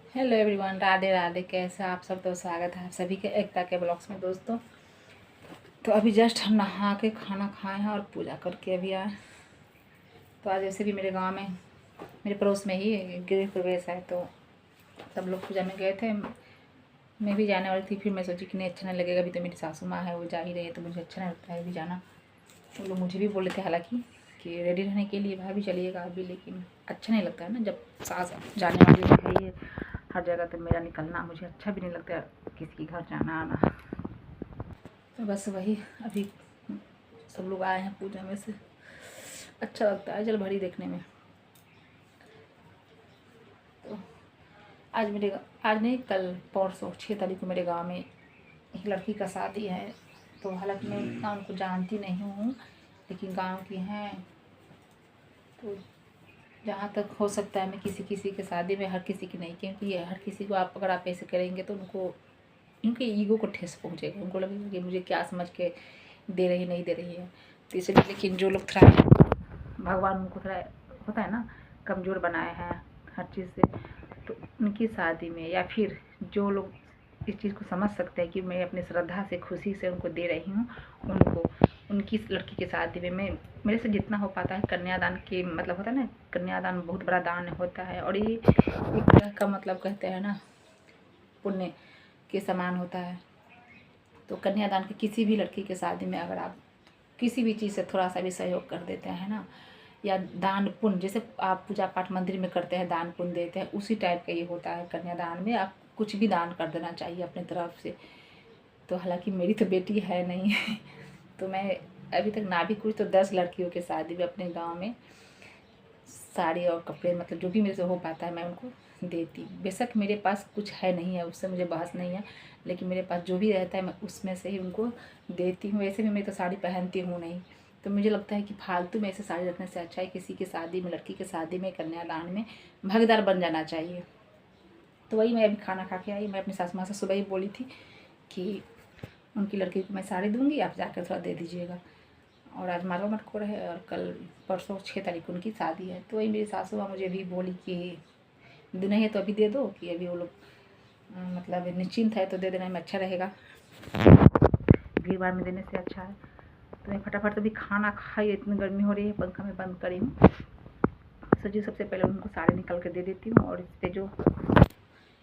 Hello everyone, Radhe Radhe. कैसे आप सब? तो स्वागत है आप सभी के एकता के ब्लॉग्स में दोस्तों। तो अभी जस्ट हम नहा के खाना खाए हैं और पूजा करके अभी आए। तो आज वैसे भी मेरे गांव में, मेरे पड़ोस में ही गृह प्रवेश है, तो सब लोग पूजा में गए थे। मैं भी जाने वाली थी, फिर मैं सोची कि नहीं, अच्छा नहीं लगेगा। अभी तो मेरी सासू माँ है, वो जा ही रही है, तो मुझे अच्छा नहीं लगता है अभी जाना। वो लोग मुझे भी बोले थे हालांकि कि रेडी रहने के लिए, भाभी चलिएगा अभी, लेकिन अच्छा नहीं लगता है ना जब सास जाने वाली है ही हर जगह। तो मेरा निकलना मुझे अच्छा भी नहीं लगता, किसी के घर जाना आना। तो बस वही अभी सब लोग आए हैं पूजा में से, अच्छा लगता है जल भरी देखने में। तो आज नहीं, कल परसों 6 तारीख को मेरे गांव में एक लड़की का शादी है। तो हालांकि मैं इतना उनको जानती नहीं हूँ, लेकिन गांव की हैं। तो जहाँ तक हो सकता है मैं किसी किसी के शादी में, हर किसी की नहीं, क्योंकि ये हर किसी को आप अगर आप ऐसे करेंगे तो उनके ईगो को ठेस पहुँचेगा। उनको लगेगा कि मुझे क्या समझ के दे रही नहीं दे रही है। तो इसलिए, लेकिन जो लोग थोड़ा, भगवान उनको थोड़ा होता है ना, कमज़ोर बनाए हैं हर चीज़ से, तो उनकी शादी में, या फिर जो लोग इस चीज़ को समझ सकते हैं कि मैं अपनी श्रद्धा से खुशी से उनको दे रही हूँ, उनको उनकी लड़की की शादी में मैं, मेरे से जितना हो पाता है, कन्यादान के मतलब होता है ना, कन्यादान बहुत बड़ा दान होता है। और ये एक तरह का मतलब कहते हैं ना, पुण्य के समान होता है। तो कन्यादान की किसी भी लड़की के शादी में अगर आप किसी भी चीज़ से थोड़ा सा भी सहयोग कर देते हैं ना, या दान पुण्य, जैसे आप पूजा पाठ मंदिर में करते हैं, दान पुण्य देते हैं, उसी टाइप का ये होता है कन्यादान में। आप कुछ भी दान कर देना चाहिए अपनी तरफ से। तो हालांकि मेरी तो बेटी है नहीं तो मैं अभी तक ना भी कुछ तो 10 लड़कियों के शादी में अपने गांव में साड़ी और कपड़े, मतलब जो भी मेरे से हो पाता है मैं उनको देती हूँ। बेशक मेरे पास कुछ है नहीं है, उससे मुझे बहस नहीं है, लेकिन मेरे पास जो भी रहता है मैं उसमें से ही उनको देती हूँ। वैसे भी मैं तो साड़ी पहनती हूँ नहीं, तो मुझे लगता है कि फालतू में ऐसे साड़ी रखने से अच्छा है किसी की शादी में, लड़की की शादी में, कन्यादान में भागीदार बन जाना चाहिए। तो वही मैं अभी खाना खा के आई। मैं अपनी सासू माँ से सुबह ही बोली थी कि उनकी लड़की को मैं साड़ी दूँगी, आप जाकर थोड़ा दे दीजिएगा। और आज मालवा मटकोर है, और कल परसों 6 तारीख को उनकी शादी है। तो वही मेरी सासू माँ मुझे भी बोली कि नहीं है तो अभी दे दो, कि अभी वो लोग मतलब निश्चिंत है, तो दे देने में अच्छा रहेगा, भीड़ भाड़ में देने से अच्छा है। तो मैं फटाफट से भी खाना खाई, इतनी गर्मी हो रही है, पंखा में बंद करी हूँ। सजी सबसे पहले उनको साड़ी निकाल के दे देती हूँ, और इस पर जो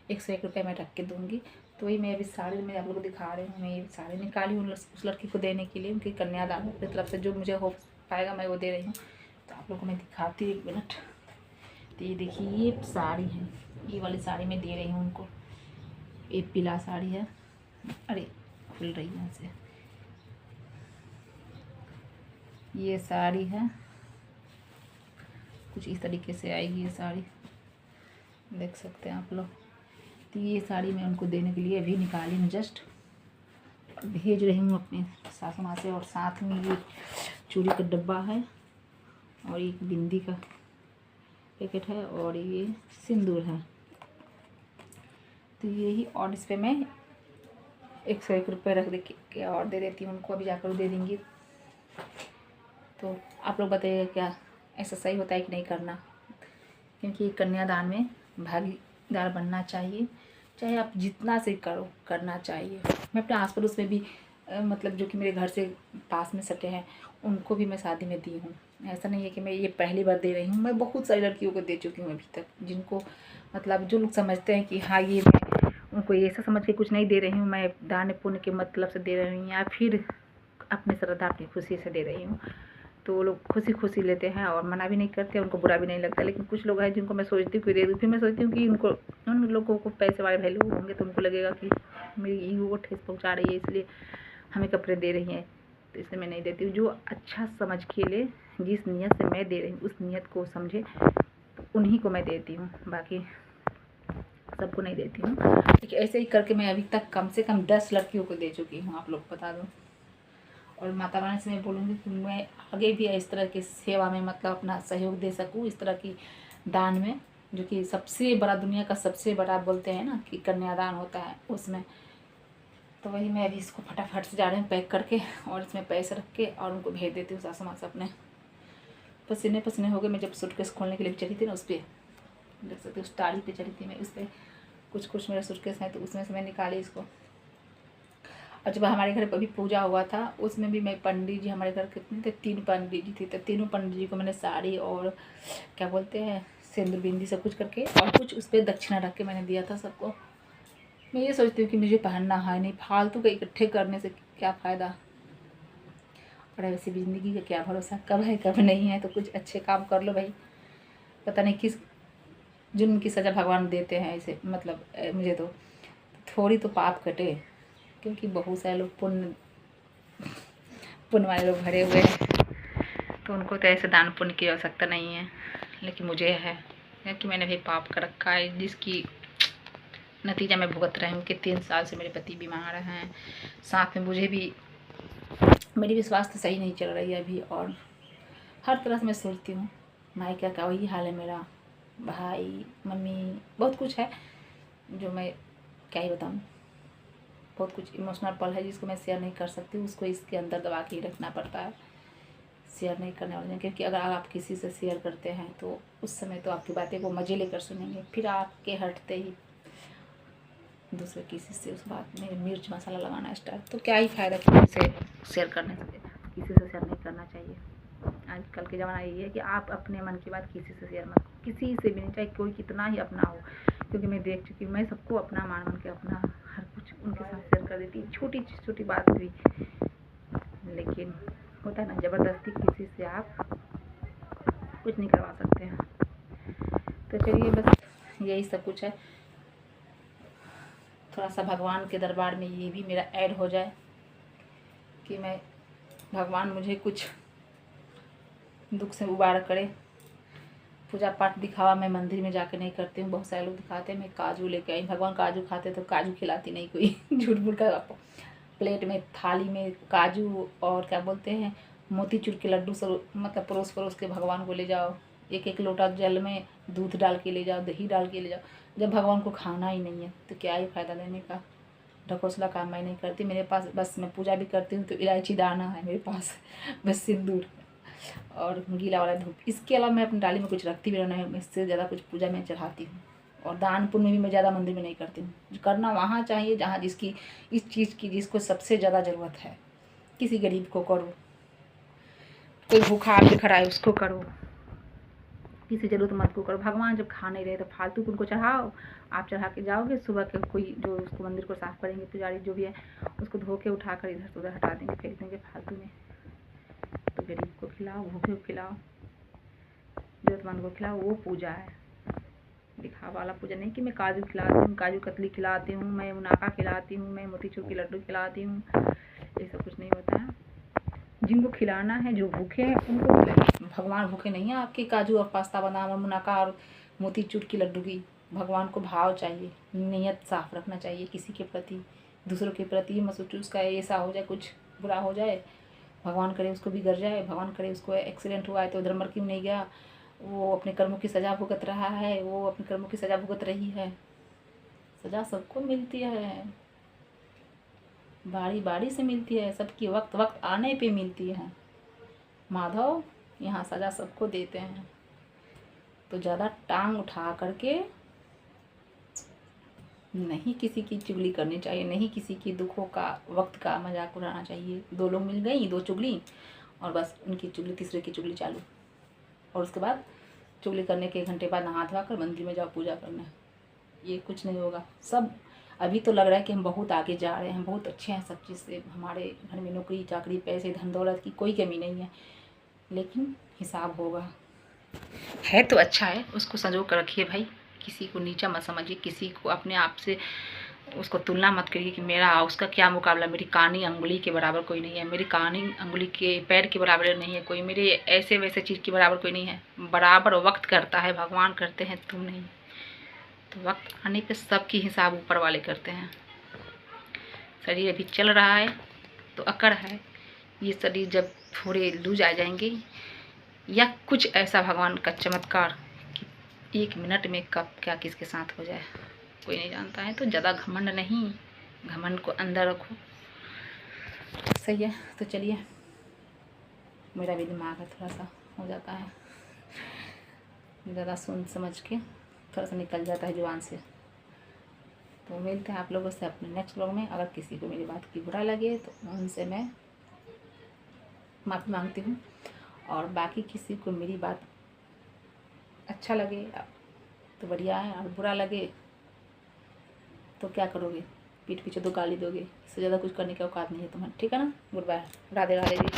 101 रुपये मैं रख के दूँगी। तो वही मैं अभी साड़ी में आप लोग को दिखा रही हूँ। मैं ये साड़ी निकाली हूँ उस लड़की को देने के लिए, उनकी कन्यादान की तरफ से जो मुझे हो पाएगा मैं वो दे रही हूँ। तो आप लोग को मैं दिखाती हूँ, 1 मिनट। तो ये देखिए, ये साड़ी है, ये वाली साड़ी मैं दे रही हूँ उनको। ये पीला साड़ी है, अरे खुल रही है से, ये साड़ी है, कुछ इस तरीके से आएगी ये साड़ी, देख सकते हैं आप लोग। तो ये साड़ी मैं उनको देने के लिए अभी निकाली हूँ जस्ट, भेज रही हूँ अपने सासू माँ से। और साथ में ये चूड़ी का डब्बा है, और एक बिंदी का पैकेट है, और ये सिंदूर है। तो यही, और इस पर मैं 101 रुपये रख दे के और दे देती हूँ उनको, अभी जाकर दे देंगी। तो आप लोग बताइएगा क्या ऐसा सही होता है कि नहीं करना, क्योंकि कन्यादान में भागीदार बनना चाहिए, चाहे आप जितना से करो, करना चाहिए। मैं अपने आस पड़ोस में भी मतलब जो कि मेरे घर से पास में सटे हैं, उनको भी मैं शादी में दी हूँ। ऐसा नहीं है कि मैं ये पहली बार दे रही हूँ, मैं बहुत सारी लड़कियों को दे चुकी हूँ अभी तक, जिनको मतलब जो लोग समझते हैं कि हाँ ये मैं उनको ऐसा समझ के कुछ नहीं दे रही हूँ, मैं दान पुण्य के मतलब से दे रही हूँ, या फिर अपनी श्रद्धा अपनी खुशी से दे रही हूँ, तो वो लोग खुशी खुशी लेते हैं और मना भी नहीं करते, उनको बुरा भी नहीं लगता। लेकिन कुछ लोग हैं जिनको मैं सोचती हूँ कि दे दूँ, फिर मैं सोचती हूँ कि उनको, उन लोगों को पैसे वाले भाई लोग होंगे तो उनको लगेगा कि मेरी ईगो को ठेस पहुँचा रही है, इसलिए हमें कपड़े दे रही हैं, तो इसलिए मैं नहीं देती हूँ। जो अच्छा समझ के ले, जिस नीयत से मैं दे रही हूँ उस नीयत को समझे, तो उन्हीं को मैं देती हूँ, बाकी सबको नहीं देती हूँ। लेकिन ऐसे ही करके मैं अभी तक कम से कम 10 लड़कियों को दे चुकी हूँ, आप लोग बता दूँ। और माता रानी से मैं बोलूँगी कि मैं आगे भी इस तरह की सेवा में मतलब अपना सहयोग दे सकूँ, इस तरह की दान में, जो कि सबसे बड़ा, दुनिया का सबसे बड़ा बोलते हैं ना कि कन्यादान होता है उसमें। तो वही मैं अभी इसको फटाफट से जा रही हूँ पैक करके, और इसमें पैसे रख के और उनको भेज देती हूँ सासू माँ से। अपने पसीने पसीने हो गए, मैं जब सूटकेस खोलने के लिए चली थी ना, उस पर देख सकते उस टाड़ी पे चली थी मैं, उस पर कुछ कुछ मेरे सूटकेस हैं, तो उसमें से मैं निकाली इसको। और जब हमारे घर पर भी पूजा हुआ था उसमें भी मैं पंडित जी, हमारे घर कितने थे, 3 पंडित जी थे, तो तीनों पंडित जी को मैंने साड़ी और क्या बोलते हैं सिंदूर बिंदी सब कुछ करके और कुछ उस पर दक्षिणा रख के मैंने दिया था सबको। मैं ये सोचती हूँ कि मुझे पहनना है नहीं, फालतू का इकट्ठे करने से क्या फ़ायदा। और ऐसी ज़िंदगी का क्या भरोसा, कब है कब नहीं है, तो कुछ अच्छे काम कर लो भाई। पता नहीं किस जुर्म की सज़ा भगवान देते हैं ऐसे, मतलब मुझे तो थोड़ी तो पाप कटे, क्योंकि बहुत सारे लोग पुण्य वाले लोग भरे हुए हैं, तो उनको तो ऐसे दान पुण्य की आवश्यकता नहीं है, लेकिन मुझे है, क्योंकि मैंने भी पाप कर रखा है, जिसकी नतीजा मैं भुगत रही हूँ कि 3 साल से मेरे पति बीमार हैं, साथ में मुझे भी मेरी भी स्वास्थ्य सही नहीं चल रही है अभी, और हर तरह से मैं सोचती हूँ। मायका का वही हाल है मेरा, भाई मम्मी बहुत कुछ है जो मैं क्या ही बताऊँ, बहुत कुछ इमोशनल पल है जिसको मैं शेयर नहीं कर सकती, उसको इसके अंदर दबा के ही रखना पड़ता है, शेयर नहीं करने वाले, क्योंकि अगर आप किसी से शेयर करते हैं तो उस समय तो आपकी बातें वो मज़े लेकर सुनेंगे, फिर आपके हटते ही दूसरे किसी से उस बात में मिर्च मसाला लगाना स्टार्ट, तो क्या ही फ़ायदा किसी से शेयर करने से, किसी से शेयर नहीं करना चाहिए। आजकल के ज़माना यही है कि आप अपने मन की बात किसी से शेयर मत, किसी से भी नहीं, चाहे कोई कितना ही अपना हो, क्योंकि मैं देख चुकी हूँ, मैं सबको अपना मान के अपना हर कुछ उनके साथ शेयर कर देती, छोटी छोटी बात भी, लेकिन होता है ना ज़बरदस्ती किसी से आप कुछ नहीं करवा सकते हैं। तो चलिए बस यही सब कुछ है, थोड़ा सा भगवान के दरबार में ये भी मेरा ऐड हो जाए कि मैं भगवान मुझे कुछ दुख से उबार करे। पूजा पाठ दिखावा मैं मंदिर में जाकर नहीं करती हूँ, बहुत सारे लोग दिखाते हैं, मैं काजू लेके आई, भगवान काजू खाते तो काजू खिलाती नहीं कोई झूठ मूठ का, प्लेट में थाली में काजू और क्या बोलते हैं मोतीचूर के लड्डू सब मतलब परोस परोस के भगवान को ले जाओ, एक एक लोटा जल में दूध डाल के ले जाओ, दही डाल के ले जाओ, जब भगवान को खाना ही नहीं है तो क्या ही फ़ायदा देने का। ढकोसला काम मैं नहीं करती, मेरे पास बस मैं पूजा भी करती हूँ तो इलायची दाना है मेरे पास बस सिंदूर और गीला वाला धूप, इसके अलावा मैं अपनी डाली में कुछ रखती भी नहीं, इससे ज़्यादा कुछ पूजा में चढ़ाती हूँ। और दान पुण्य भी मैं ज़्यादा मंदिर में नहीं करती हूँ, जो करना वहाँ चाहिए जहाँ जिसकी इस चीज़ की जिसको सबसे ज़्यादा ज़रूरत है, किसी गरीब को करो, कोई भूखा आके खड़ा है उसको करो, किसी ज़रूरतमंद को करो। भगवान जब खा नहीं रहे तो फालतू उनको चढ़ाओ, आप चढ़ा के जाओगे, सुबह के कोई जो उसको मंदिर को साफ़ करेंगे पुजारी जो भी है उसको धो के उठा कर इधर से उधर हटा देंगे, फेंक देंगे फालतू में। तो गरीब को खिलाओ, भूखे को खिलाओ, ज़रूरतमंद को खिलाओ, वो पूजा है। दिखावा वाला पूजा नहीं कि मैं काजू खिलाती हूँ, काजू कतली खिलाती हूँ, मैं मुनाफा खिलाती हूँ, मैं मोतीचूर के लड्डू खिलाती हूँ, ये सब कुछ नहीं होता है। जिनको खिलाना है जो भूखे हैं उनको खिलाइए, भगवान भूखे नहीं है आपके काजू और पास्ता बादाम मुनाफा और मोतीचूर की लड्डू की। भगवान को भाव चाहिए, नीयत साफ रखना चाहिए किसी के प्रति, दूसरों के प्रति मत सोचो उसका ऐसा हो जाए, कुछ बुरा हो जाए, भगवान करे उसको बिगड़ जाए, भगवान करे उसको एक्सीडेंट हुआ है तो उधर मर क्यों नहीं गया, वो अपने कर्मों की सज़ा भुगत रहा है, वो अपने कर्मों की सज़ा भुगत रही है। सज़ा सबको मिलती है, बारी बारी से मिलती है, सबकी वक्त वक्त आने पे मिलती है। माधव यहाँ सज़ा सबको देते हैं, तो ज़्यादा टांग उठा करके नहीं किसी की चुगली करनी चाहिए, नहीं किसी की दुखों का वक्त का मजाक उड़ाना चाहिए। 2 लोग मिल गई, 2 चुगली और बस उनकी चुगली, तीसरे की चुगली चालू, और उसके बाद चुगली करने के 1 घंटे बाद नहा धोआ कर मंदिर में जाओ पूजा करने। ये कुछ नहीं होगा। सब अभी तो लग रहा है कि हम बहुत आगे जा रहे हैं, बहुत अच्छे हैं सब चीज़ से, हमारे घर में नौकरी चाकरी पैसे धन दौलत की कोई कमी नहीं है, लेकिन हिसाब होगा। है तो अच्छा है, उसको संजो कर रखिए भाई, किसी को नीचा मत समझिए, किसी को अपने आप से उसको तुलना मत करिए कि मेरा उसका क्या मुकाबला, मेरी कानी अंगुली के बराबर कोई नहीं है, मेरी कानी अंगुली के पैर के बराबर नहीं है कोई, मेरे ऐसे वैसे चीज़ के बराबर कोई नहीं है। बराबर वक्त करता है भगवान, करते हैं तुम नहीं। तो वक्त आने पे सबकी हिसाब ऊपर वाले करते हैं। शरीर अभी चल रहा है तो अकड़ है, ये शरीर जब थोड़े लूज आ जाएंगे या कुछ ऐसा भगवान का चमत्कार कि 1 मिनट में कब क्या किसके साथ हो जाए कोई नहीं जानता है। तो ज़्यादा घमंड नहीं, घमंड को अंदर रखो, सही है। तो चलिए, मेरा भी दिमाग है थोड़ा सा हो जाता है, ज़्यादा सुन समझ के थोड़ा सा निकल जाता है जुबान से। तो मिलते हैं आप लोगों से अपने नेक्स्ट व्लॉग में। अगर किसी को मेरी बात की बुरा लगे तो उनसे मैं माफ़ी मांगती हूँ, और बाकी किसी को मेरी बात अच्छा लगे तो बढ़िया है, और बुरा लगे तो क्या करोगे, पीठ पीछे तो गाली दोगे। इससे ज़्यादा कुछ करने की औकात नहीं है तुम्हें, ठीक है ना। Good bye, Radhe Radhe ji.